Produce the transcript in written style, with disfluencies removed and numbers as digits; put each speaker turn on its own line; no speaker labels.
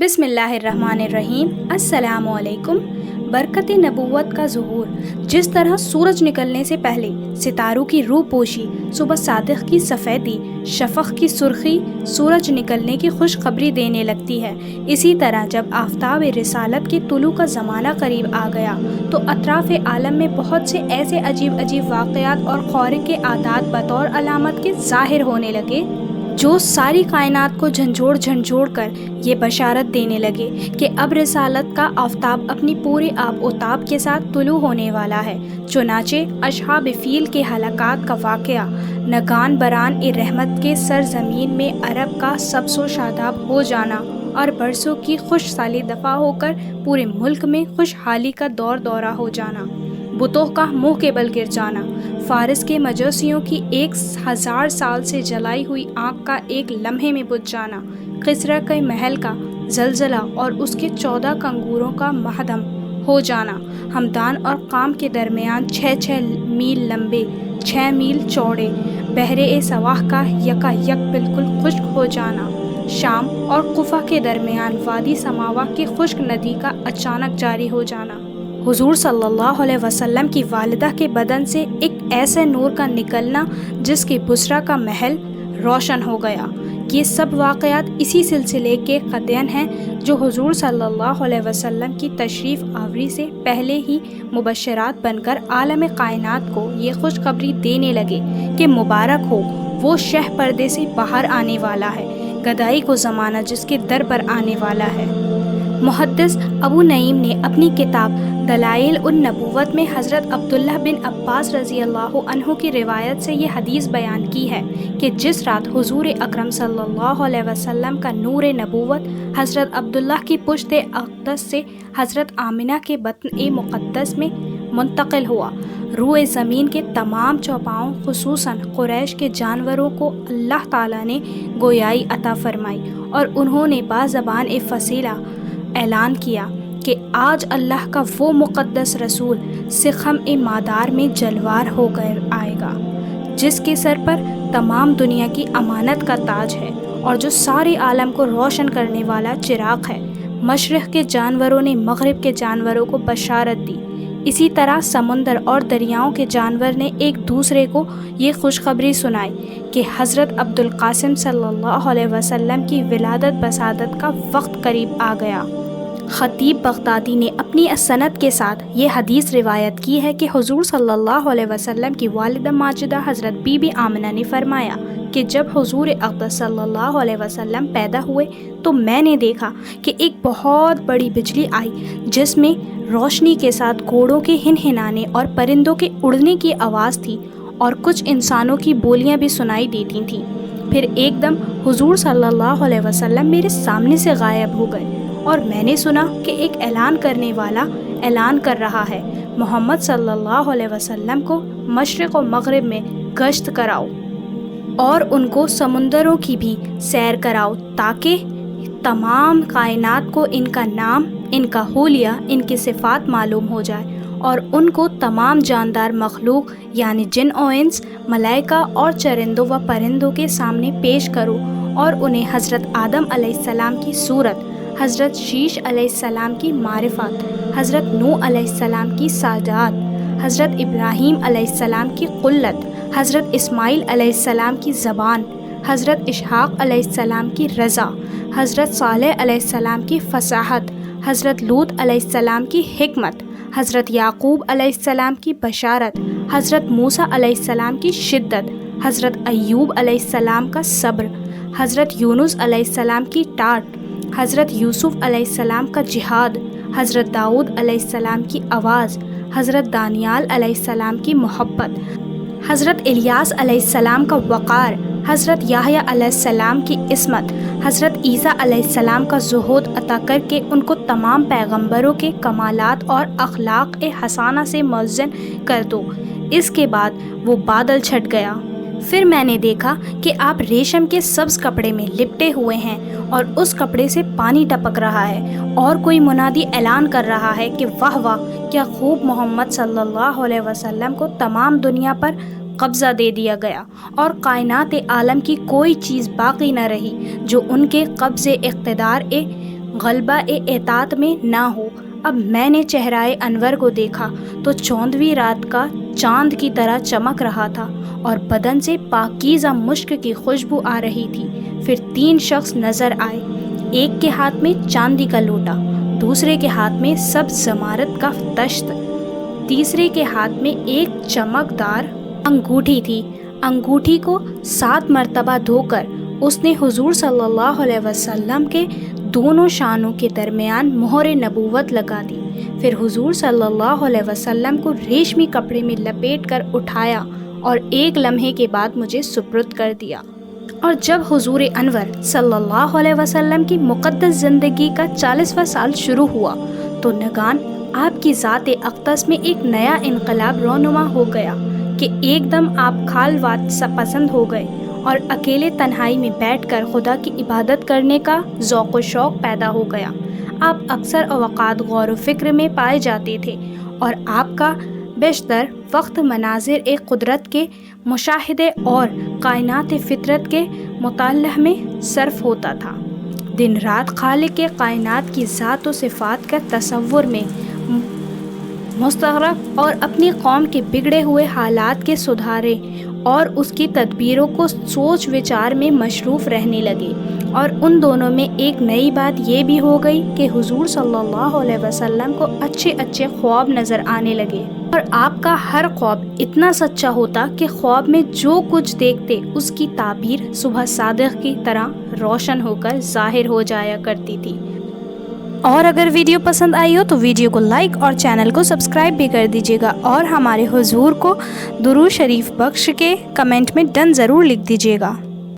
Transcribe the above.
بسم اللہ الرحمن الرحیم۔ السلام علیکم۔ برکت نبوت کا ظہور۔ جس طرح سورج نکلنے سے پہلے ستاروں کی روح پوشی، صبح صادق کی سفیدی، شفق کی سرخی سورج نکلنے کی خوشخبری دینے لگتی ہے، اسی طرح جب آفتاب رسالت کے طلوع کا زمانہ قریب آ گیا تو اطراف عالم میں بہت سے ایسے عجیب عجیب واقعات اور خوارق عادات بطور علامت کے ظاہر ہونے لگے جو ساری کائنات کو جھنجھوڑ کر یہ بشارت دینے لگے کہ اب رسالت کا آفتاب اپنی پوری آب و تاب کے ساتھ طلوع ہونے والا ہے۔ چنانچہ اصحاب فیل کے ہلاکت کا واقعہ نگان بران رحمت کے سرزمین میں عرب کا سبز و شاداب ہو جانا اور برسوں کی خوش سالی دفع ہو کر پورے ملک میں خوشحالی کا دورہ ہو جانا، بتوں کا منہ کے بل گر جانا، فارس کے مجوسیوں کی 1000 سال سے جلائی ہوئی آنکھ کا ایک لمحے میں بجھ جانا، کسریٰ کے محل کا زلزلہ اور اس کے 14 کنگوروں کا منہدم ہو جانا، ہمدان اور قام کے درمیان 6 میل لمبے 6 میل چوڑے بحر سواح کا یکا یک بالکل خشک ہو جانا، شام اور کوفہ کے درمیان وادی سماوا کی خشک ندی کا اچانک جاری ہو جانا، حضور صلی اللہ علیہ وسلم کی والدہ کے بدن سے ایک ایسے نور کا نکلنا جس کے بصرہ کا محل روشن ہو گیا۔ یہ سب واقعات اسی سلسلے کے قطعین ہیں جو حضور صلی اللہ علیہ وسلم کی تشریف آوری سے پہلے ہی مبشرات بن کر عالم کائنات کو یہ خوشخبری دینے لگے کہ مبارک ہو وہ شہ پردے سے باہر آنے والا ہے، گدائی کو زمانہ جس کے در پر آنے والا ہے۔ محدث ابو نعیم نے اپنی کتاب دلائل النبوت میں حضرت عبداللہ بن عباس رضی اللہ عنہ کی روایت سے یہ حدیث بیان کی ہے کہ جس رات حضور اکرم صلی اللہ علیہ وسلم کا نور نبوت حضرت عبداللہ کی پشت اقدس سے حضرت آمنہ کے بطن مقدس میں منتقل ہوا، روئے زمین کے تمام چوپاؤں خصوصاً قریش کے جانوروں کو اللہ تعالیٰ نے گویائی عطا فرمائی اور انہوں نے بازبان فصیحہ اعلان کیا کہ آج اللہ کا وہ مقدس رسول سخم مادار میں جلوار ہو کر آئے گا جس کے سر پر تمام دنیا کی امانت کا تاج ہے اور جو سارے عالم کو روشن کرنے والا چراغ ہے۔ مشرق کے جانوروں نے مغرب کے جانوروں کو بشارت دی، اسی طرح سمندر اور دریاؤں کے جانور نے ایک دوسرے کو یہ خوشخبری سنائی کہ حضرت عبدالقاسم صلی اللہ علیہ وسلم کی ولادت بسادت کا وقت قریب آ گیا۔ خطیب بغدادی نے اپنی سند کے ساتھ یہ حدیث روایت کی ہے کہ حضور صلی اللہ علیہ وسلم کی والدہ ماجدہ حضرت بی بی آمنہ نے فرمایا کہ جب حضور اقدس صلی اللہ علیہ وسلم پیدا ہوئے تو میں نے دیکھا کہ ایک بہت بڑی بجلی آئی جس میں روشنی کے ساتھ گھوڑوں کے ہنہنانے اور پرندوں کے اڑنے کی آواز تھی اور کچھ انسانوں کی بولیاں بھی سنائی دیتی تھیں۔ پھر ایک دم حضور صلی اللہ علیہ وسلم میرے سامنے سے غائب ہو گئے اور میں نے سنا کہ ایک اعلان کرنے والا اعلان کر رہا ہے، محمد صلی اللہ علیہ وسلم کو مشرق و مغرب میں گشت کراؤ اور ان کو سمندروں کی بھی سیر کراؤ تاکہ تمام کائنات کو ان کا نام، ان کا حلیہ، ان کی صفات معلوم ہو جائے اور ان کو تمام جاندار مخلوق یعنی جن و انس، ملائکہ اور چرندوں و پرندوں کے سامنے پیش کرو اور انہیں حضرت آدم علیہ السلام کی صورت، حضرت شیش علیہ السلام کی معرفت، حضرت نوح علیہ السلام کی سعادت، حضرت ابراہیم علیہ السلام کی قلت، حضرت اسماعیل علیہ السلام کی زبان، حضرت اسحاق علیہ السلام کی رضا، حضرت صالح علیہ السلام کی فصاحت، حضرت لوط علیہ السلام کی حکمت، حضرت یعقوب علیہ السلام کی بشارت، حضرت موسیٰ علیہ السلام کی شدت، حضرت ایوب علیہ السلام کا صبر، حضرت یونس علیہ السلام کی ٹاٹ، حضرت یوسف علیہ السلام کا جہاد، حضرت داؤد علیہ السلام کی آواز، حضرت دانیال علیہ السلام کی محبت، حضرت الیاس علیہ السلام کا وقار، حضرت یحییٰ علیہ السلام کی عصمت، حضرت عیسیٰ علیہ السلام کا زہد عطا کر کے ان کو تمام پیغمبروں کے کمالات اور اخلاق حسانہ سے موزن کر دو۔ اس کے بعد وہ بادل چھٹ گیا۔ پھر میں نے دیکھا کہ آپ ریشم کے سبز کپڑے میں لپٹے ہوئے ہیں اور اس کپڑے سے پانی ٹپک رہا ہے اور کوئی منادی اعلان کر رہا ہے کہ واہ واہ، کیا خوب محمد صلی اللہ علیہ وسلم کو تمام دنیا پر قبضہ دے دیا گیا اور کائنات عالم کی کوئی چیز باقی نہ رہی جو ان کے قبضے اقتدار غلبہ اطاعت میں نہ ہو۔ اب میں نے چہرہ انور کو دیکھا تو 14ویں رات کا چاند کی طرح چمک رہا تھا اور بدن سے پاکیزہ مشک کی خوشبو آ رہی تھی۔ پھر 3 شخص نظر آئے، ایک کے ہاتھ میں چاندی کا لوٹا، دوسرے کے ہاتھ میں سبز زمرد کا تشت، تیسرے کے ہاتھ میں ایک چمکدار انگوٹھی تھی۔ انگوٹھی کو 7 مرتبہ دھو کر اس نے حضور صلی اللہ علیہ وسلم کے دونوں شانوں کے درمیان مہر نبوت لگا دی۔ پھر حضور صلی اللہ علیہ وسلم کو ریشمی کپڑے میں لپیٹ کر اٹھایا اور ایک لمحے کے بعد مجھے سپرد کر دیا۔ اور جب حضور انور صلی اللہ علیہ وسلم کی مقدس زندگی کا 40واں سال شروع ہوا تو ناگہان آپ کی ذات اقدس میں ایک نیا انقلاب رونما ہو گیا کہ ایک دم آپ خلوت سا پسند ہو گئے اور اکیلے تنہائی میں بیٹھ کر خدا کی عبادت کرنے کا ذوق و شوق پیدا ہو گیا۔ آپ اکثر اوقات غور و فکر میں پائے جاتے تھے اور آپ کا بیشتر وقت مناظر قدرت کے مشاہدے اور کائنات فطرت کے مطالعہ میں صرف ہوتا تھا۔ دن رات خالق کے کائنات کی ذات و صفات کا تصور میں مستغرق اور اپنی قوم کے بگڑے ہوئے حالات کے سدھارے اور اس کی تدبیروں کو سوچ وچار میں مصروف رہنے لگے۔ اور ان دونوں میں ایک نئی بات یہ بھی ہو گئی کہ حضور صلی اللہ علیہ وسلم کو اچھے اچھے خواب نظر آنے لگے اور آپ کا ہر خواب اتنا سچا ہوتا کہ خواب میں جو کچھ دیکھتے اس کی تعبیر صبح صادق کی طرح روشن ہو کر ظاہر ہو جایا کرتی تھی۔ اور اگر ویڈیو پسند آئی ہو تو ویڈیو کو لائک اور چینل کو سبسکرائب بھی کر دیجیے گا اور ہمارے حضور کو درود شریف بخش کے کمنٹ میں ڈن ضرور لکھ دیجیے گا۔